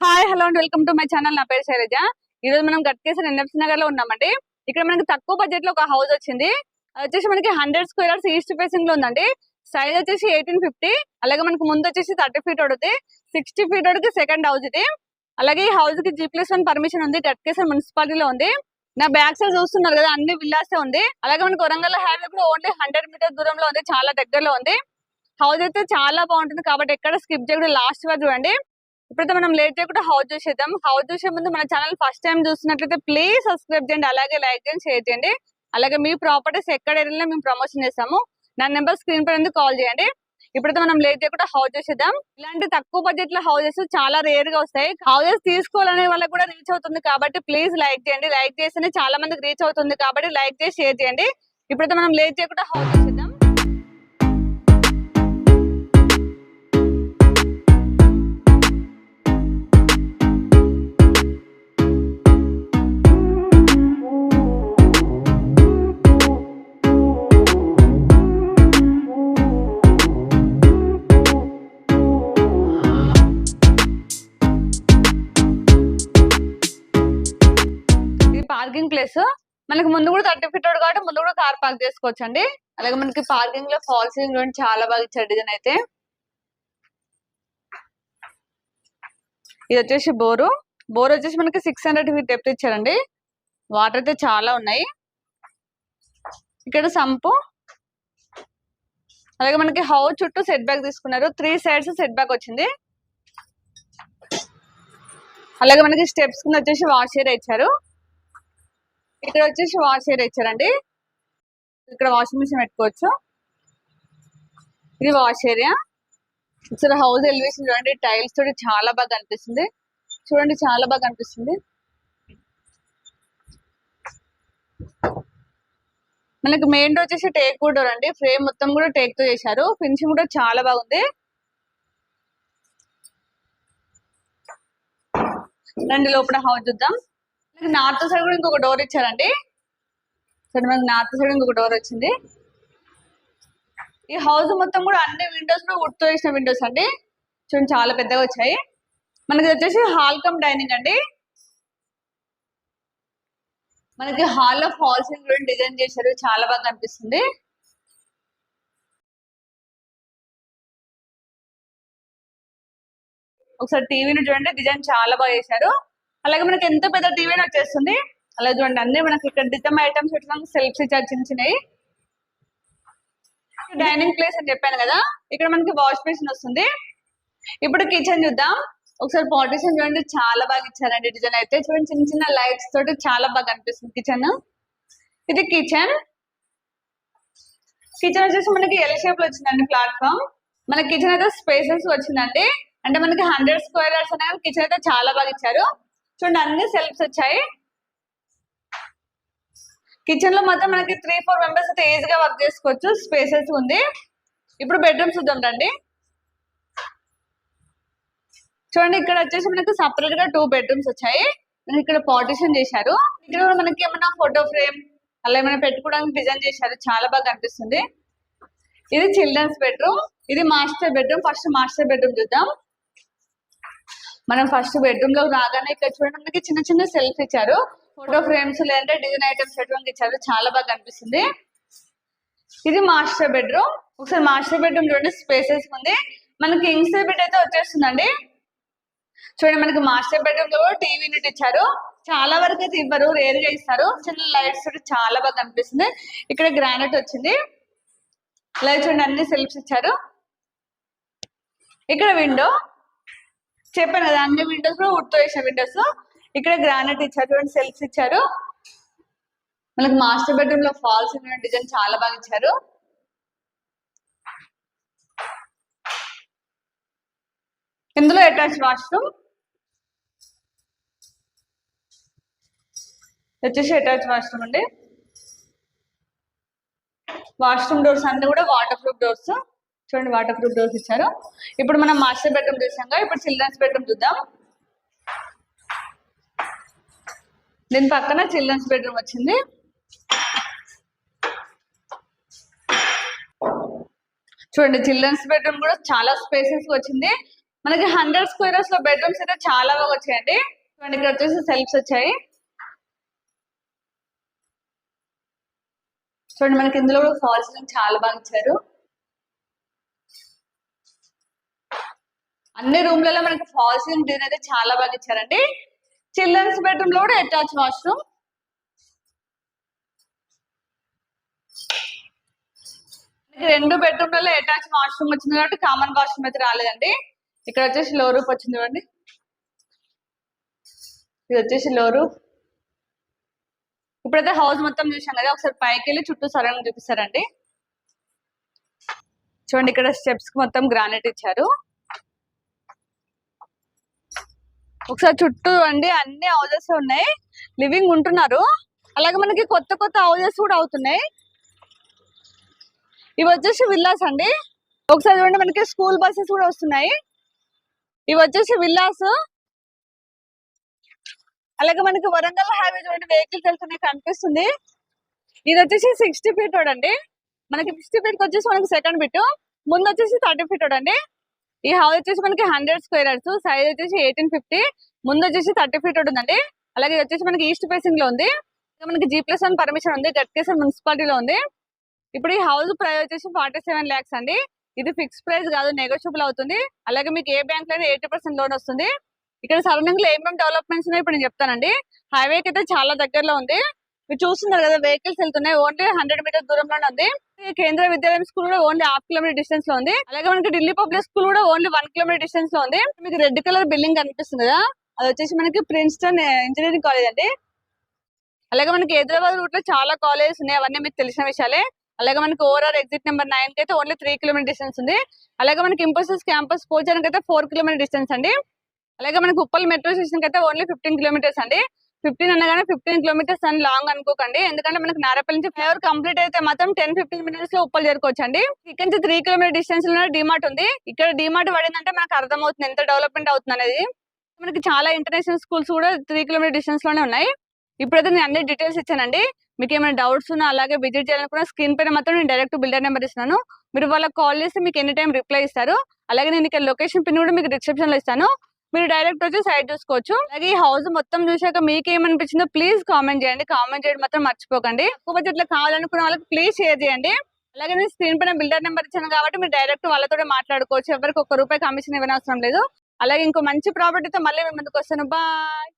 Hi hello and welcome to my channel. నా పేరు శైలజ. ఈ రోజు మనం గట్కేసర్ ఎన్ఎఫ్సి నగర్ లో ఉన్నామండి. ఇక్కడ మనకి తక్కువ బడ్జెట్ లో ఒక హౌస్ వచ్చింది. అది వచ్చేసి మనకి 100 స్క్వేర్ యార్డ్స్ ఈస్ట్ ఫేసింగ్ లో ఉందండి. సైజ్ వచ్చేసి 1850. అలాగే మనకి ముందు వచ్చేసి 30 ఫీట్ అవుతుంది. 60 ఫీట్ అవుతుంది సెకండ్ హౌస్ ఇది. అలాగే ఈ హౌస్ కి G+1 పర్మిషన్ ఉంది. గట్కేసర్ మున్సిపాలిటీలో ఉంది. నా బ్యాక్ సైడ్ చూస్తున్నారు కదా, అన్ని విల్లాసే ఉంది. అలాగే మనకి వరంగల్ హైవే కూడా ఓన్లీ 100 మీటర్ దూరంలో ఉంది. చాలా దగ్గరలో ఉంది. హౌస్ అయితే చాలా బాగుంటుంది కాబట్టి ఎక్కడ స్కిప్ చేయకుండా లాస్ట్ వరకు చూడండి. ఇప్పుడైతే మనం లేట్ చేయకుండా హౌస్ చూసేద్దాం. హౌస్ చూసే ముందు మన ఛానల్ ఫస్ట్ టైం చూస్తున్నట్లయితే ప్లీజ్ సబ్స్క్రైబ్ చేయండి, అలాగే లైక్ చేయండి, షేర్ చేయండి. అలాగే మీ ప్రాపర్టీస్ ఎక్కడ ఏరియాలో మేము ప్రమోషన్ చేస్తాము. నా నెంబర్ స్క్రీన్ పై కాల్ చేయండి. ఇప్పుడైతే మనం లేట్ చేయకుండా హౌస్ చూసేద్దాం. ఇలాంటి తక్కువ బడ్జెట్ లో హౌసెస్ చాలా రేర్ గా వస్తాయి. హౌసెస్ తీసుకోవాలనే వాళ్ళకి కూడా రీచ్ అవుతుంది కాబట్టి ప్లీజ్ లైక్ చేయండి. లైక్ చేస్తేనే చాలా మందికి రీచ్ అవుతుంది కాబట్టి లైక్ చేసి షేర్ చేయండి. ఇప్పుడైతే మనం లేట్ చేయకుండా హౌస్ చూసేద్దాం. పార్కింగ్ ప్లేస్ మనకి ముందు కూడా 30 ఫీట్ కాబట్టి ముందు కూడా కార్ పార్క్ చేసుకోవచ్చు అండి. అలాగే మనకి పార్కింగ్ లో ఫాల్ సీలింగ్ చాలా బాగా ఇచ్చారు డిజైన్ అయితే. ఇది వచ్చేసి బోర్ వచ్చేసి మనకి 600 ఫీట్ డెప్త్ ఇచ్చారండి. వాటర్ అయితే చాలా ఉన్నాయి. ఇక్కడ సంపు, అలాగే మనకి హౌస్ చుట్టూ సెట్ బ్యాక్ తీసుకున్నారు. 3 సైడ్స్ సెట్ బ్యాక్ వచ్చింది. అలాగే మనకి స్టెప్స్ కింద వచ్చేసి వాష్ ఏరియా ఇచ్చారు. ఇక్కడ వచ్చేసి వాష్ ఏరియా ఇచ్చారండి. ఇక్కడ వాషింగ్ మిషన్ పెట్టుకోవచ్చు. ఇది వాష్ ఏరియా. ఇక్కడ హౌస్ ఎలివేషన్ చూడండి, టైల్స్ తోటి చాలా బాగా అనిపిస్తుంది. చూడండి చాలా బాగా అనిపిస్తుంది. మనకి మెయిన్ డోర్ వచ్చేసి టేక్ వుడ్ డోర్ అండి. ఫ్రేమ్ మొత్తం కూడా టేక్ తో చేశారు. ఫినిషింగ్ కూడా చాలా బాగుంది. రండి లోపల హౌస్ చూద్దాం. నార్త్ సైడ్ కూడా ఇంకొక డోర్ ఇచ్చారండి. సరే మనకి నార్త్ సైడ్ ఇంకొక డోర్ వచ్చింది. ఈ హౌస్ మొత్తం కూడా అన్ని విండోస్ కూడా వుడ్ తో వేసిన విండోస్ అండి. చూడండి చాలా పెద్దగా వచ్చాయి. మనకి వచ్చేసి హాల్ కమ్ డైనింగ్ అండి. మనకి హాల్ లో ఫాల్ సీలింగ్ కూడా డిజైన్ చేశారు, చాలా బాగా అనిపిస్తుంది. ఒకసారి టీవీని చూడండి, డిజైన్ చాలా బాగా చేశారు. అలాగే మనకి ఎంత పెద్ద టీవీని వచ్చేస్తుంది. అలాగే చూడండి అన్ని మనకి ఇక్కడ డిటమ్ ఐటమ్స్ పెట్టడానికి సెల్ఫ్స్ ఇచ్చారు చిన్న చిన్నవి. డైనింగ్ ప్లేస్ అని చెప్పాను కదా, ఇక్కడ మనకి వాష్ బేసిన్ వస్తుంది. ఇప్పుడు కిచెన్ చూద్దాం. ఒకసారి పార్టీషన్ చూడండి, చాలా బాగా ఇచ్చారండి డిజైన్ అయితే. చూడండి చిన్న చిన్న లైట్స్ తోటి చాలా బాగా అనిపిస్తుంది కిచెన్. ఇది కిచెన్ వచ్చేసి మనకి ఎల్ షేప్ లో వచ్చిందండి ప్లాట్ఫామ్. మన కిచెన్ అయితే స్పేసెస్ వచ్చిందండి. అంటే మనకి 100 స్క్వేర్ యార్డ్స్ అనేది కిచెన్ అయితే చాలా బాగా ఇచ్చారు. చూడండి అన్ని సెల్ఫ్స్ వచ్చాయి. కిచెన్ లో మాత్రం మనకి 3-4 మెంబర్స్ అయితే ఈజీగా వర్క్ చేసుకోవచ్చు. స్పేసెస్ ఉంది. ఇప్పుడు బెడ్రూమ్స్ చూద్దాం రండి. చూడండి ఇక్కడ వచ్చేసి మనకి సపరేట్ గా 2 బెడ్రూమ్స్ వచ్చాయి. ఇక్కడ పార్టీషన్ చేశారు. ఇక్కడ కూడా మనకి ఏమైనా ఫోటో ఫ్రేమ్ అలా ఏమైనా పెట్టుకోవడానికి డిజైన్ చేశారు, చాలా బాగా అనిపిస్తుంది. ఇది చిల్డ్రన్స్ బెడ్రూమ్, ఇది master bedroom. First master bedroom చూద్దాం. మనం ఫస్ట్ బెడ్రూమ్ లో రాగానే ఇక్కడ చూడండి మనకి చిన్న చిన్న సెల్ఫ్ ఇచ్చారు. ఫోటో ఫ్రేమ్స్ లేదంటే డిజైన్ ఐటమ్స్ పెట్టడానికి ఇచ్చారు, చాలా బాగా అనిపిస్తుంది. ఇది మాస్టర్ బెడ్రూమ్. ఒకసారి మాస్టర్ బెడ్రూమ్ చూడండి, స్పేసెస్ ఉంది. మనకి కింగ్ సైజ్ బెడ్ అయితే వచ్చేస్తుందండి. చూడండి మనకి మాస్టర్ బెడ్రూమ్ లో టీవీ యూనిట్ ఇచ్చారు. చాలా వరకు అయితే ఇవ్వరు, రేర్ గా ఇస్తారు. చిన్న లైట్స్ తోటి చాలా బాగా అనిపిస్తుంది. ఇక్కడ గ్రానైట్ వచ్చింది. లైట్ చూడండి అన్ని సెల్ఫ్స్ ఇచ్చారు. ఇక్కడ విండో చెప్పాను కదా, అన్ని విండోస్ కూడా వుడ్ తో వేసిన విండోస్. ఇక్కడ గ్రానైట్ ఇచ్చారు, చూడండి సెల్ఫ్స్ ఇచ్చారు. మనకి మాస్టర్ బెడ్రూమ్ లో ఫాల్స్ డిజైన్ చాలా బాగా ఇచ్చారు. ఇందులో అటాచ్ వాష్రూమ్ వచ్చేసి అటాచ్ వాష్రూమ్ అండి. వాష్రూమ్ డోర్స్ అన్ని కూడా వాటర్ ప్రూఫ్ డోర్స్. చూడండి వాటర్ ప్రూఫ్ డోర్స్ ఇచ్చారు. ఇప్పుడు మనం మాస్టర్ బెడ్రూమ్ చూసాం కదా, ఇప్పుడు చిల్డ్రన్స్ బెడ్రూమ్ చూద్దాం. దీని పక్కన చిల్డ్రన్స్ బెడ్రూమ్ వచ్చింది. చూడండి చిల్డ్రన్స్ బెడ్రూమ్ కూడా చాలా స్పేసెస్ వచ్చింది. మనకి 100 స్క్వేర్స్ లో బెడ్రూమ్స్ అయితే చాలా బాగా వచ్చాయండి. చూడండి ఇక్కడ వచ్చేసి సెల్ఫ్స్ వచ్చాయి. చూడండి మనకి ఇందులో కూడా ఫాల్ సీలింగ్ చాలా బాగా ఇచ్చారు. అన్ని రూమ్లలో మనకి ఫాల్ సీలింగ్ డిజైన్ అయితే చాలా బాగా ఇచ్చారండి. చిల్డ్రన్స్ బెడ్రూమ్ లో కూడా అటాచ్ వాష్రూమ్. రెండు బెడ్రూమ్లలో అటాచ్ వాష్రూమ్ వచ్చింది కాబట్టి కామన్ వాష్రూమ్ అయితే రాలేదండి. ఇక్కడ వచ్చేసి లో రూప్ వచ్చింది చూడండి. ఇది వచ్చేసి లో రూప్. ఇప్పుడైతే హౌస్ మొత్తం చూసాం కదా, ఒకసారి పైకి వెళ్ళి చుట్టూ సరౌండింగ్ చూపిస్తారండి. చూడండి ఇక్కడ స్టెప్స్ కి మొత్తం గ్రానైట్ ఇచ్చారు. ఒకసారి చుట్టూ అండి అన్ని హౌజెస్ ఉన్నాయి, లివింగ్ ఉంటున్నారు. అలాగే మనకి కొత్త కొత్త హౌజెస్ కూడా అవుతున్నాయి. ఇవి వచ్చేసి విల్లాస్ అండి. ఒకసారి చూడండి మనకి స్కూల్ బస్సెస్ కూడా వస్తున్నాయి. ఇవి వచ్చేసి విల్లాస్. అలాగే మనకి వరంగల్ హైవే చూడండి వెహికల్స్ వెళ్తున్నాయి కనిపిస్తుంది. ఇది వచ్చేసి 60 ఫీట్ రోడ్ అండి. మనకి 60 ఫీట్ వచ్చేసి మనకి సెకండ్ బిట్, ముందు వచ్చేసి 30 ఫీట్ రోడ్ అండి. ఈ హౌస్ వచ్చేసి మనకి 100 స్క్వేర్స్, సైజ్ వచ్చేసి 1850, ముందు వచ్చేసి 30 ఫీట్ రోడ్ ఉందండి. అలాగే ఇది వచ్చేసి మనకి ఈస్ట్ ఫేసింగ్ లో ఉంది. మనకి G+1 పర్మిషన్ ఉంది, గట్కేసర్ మున్సిపాలిటీలో ఉంది. ఇప్పుడు ఈ హౌస్ ప్రైస్ వచ్చేసి 47 lakhs అండి. ఇది ఫిక్స్ ప్రైస్ కాదు, నెగోషియబుల్ అవుతుంది. అలాగే మీకు ఏ బ్యాంక్ లో 80% లోన్ వస్తుంది. ఇక్కడ సరౌండింగ్ లో ఏమేమి డెవలప్మెంట్స్ ఉన్నాయో ఇప్పుడు నేను చెప్తానండి. హైవేకి అయితే చాలా దగ్గరలో ఉంది. మీరు చూస్తున్నారు కదా వెహికల్స్ వెళ్తున్నాయి. ఓన్లీ 100 మీటర్స్ దూరంలోనే ఉంది. కేంద్ర విద్యాలయం స్కూల్ కూడా ఓన్లీ 1/2 కిలోమీటర్ డిస్టెన్స్ లో ఉంది. అలాగే మనకి ఢిల్లీ పబ్లిక్ స్కూల్ కూడా ఓన్లీ 1 కిలోమీటర్ డిస్టెన్స్ లో ఉంది. మీకు రెడ్ కలర్ బిల్డింగ్ కనిపిస్తుంది కదా, అది వచ్చేసి మనకి ప్రిన్స్టన్ ఇంజనీరింగ్ కాలేజ్ అండి. అలాగే మనకి హైదరాబాద్ రూట్ లో చాలా కాలేజెస్ ఉన్నాయి, అవన్నీ మీకు తెలిసిన విషయాలే. అలాగే మనకి ఓఆర్ఆర్ ఎగ్జిట్ నెంబర్ 9 కి అయితే ఓన్లీ 3 కిలోమీటర్ డిస్టెన్స్ ఉంది. అలాగే మనకి ఇంపోసిస్ క్యాంపస్ పోచానికి అయితే 4 కిలోమీటర్ డిస్టెన్స్ అండి. అలాగే మనకి ఉప్పల్ మెట్రో స్టేషన్ కి అయితే ఓన్లీ 15 కిలోమీటర్స్ అండి. 15 అనగానే 15 కిలోమీటర్స్ అని లాంగ్ అనుకోకండి, ఎందుకంటే మనకి నారాపల్లి నుంచి ఫ్లైఓవర్ కంప్లీట్ అయితే మాత్రం 10-15 మినిట్స్ లో ఉప్పల్ చేరుకోవచ్చు అండి. ఇక్కడ నుంచి 3 కిలోమీటర్ డిస్టెన్స్ లో డిమార్ట్ ఉంది. ఇక్కడ డిమార్ట్ పడిందంటే మనకు అర్థమవుతుంది ఎంత డెవలప్మెంట్ అవుతుంది అనేది. మనకి చాలా ఇంటర్నేషనల్ స్కూల్స్ కూడా 3 కిలోమీటర్ డిస్టెన్స్ లోనే ఉన్నాయి. ఇప్పుడైతే నేను అన్ని డీటెయిల్స్ ఇచ్చానండి. మీకు ఏమైనా డౌట్స్ ఉన్నా అలాగే విజిట్ చేయాలనుకున్న స్క్రీన్ పైన మాత్రం నేను డైరెక్ట్ బిల్డర్ నెంబర్ ఇస్తున్నాను. మీరు వాళ్ళకి కాల్ చేస్తే మీకు ఎనీ టైం రిప్లై ఇస్తారు. అలాగే నేను ఇక్కడ లొకేషన్ పిన్ కూడా మీకు డిస్క్రిప్షన్ లో ఇస్తాను, మీరు డైరెక్ట్ వచ్చి సైట్ చూసుకోవచ్చు. అలాగే ఈ హౌస్ మొత్తం చూసాక మీకు ఏమనిపించిందో ప్లీజ్ కామెంట్ చేయండి. కామెంట్ చేయడం మాత్రం మర్చిపోకండి. తక్కువ బడ్జెట్ లో కావాలనుకున్న వాళ్ళకి ప్లీజ్ షేర్ చేయండి. అలాగే నేను స్క్రీన్ పైన బిల్డర్ నెంబర్ ఇచ్చాను కాబట్టి మీరు డైరెక్ట్ వాళ్ళతో మాట్లాడుకోవచ్చు. ఎవరికి ₹1 కమిషన్ ఇవ్వనవసరం లేదు. అలాగే ఇంకో మంచి ప్రాపర్టీతో మళ్ళీ మీ ముందుకు వస్తాను. బాయ్.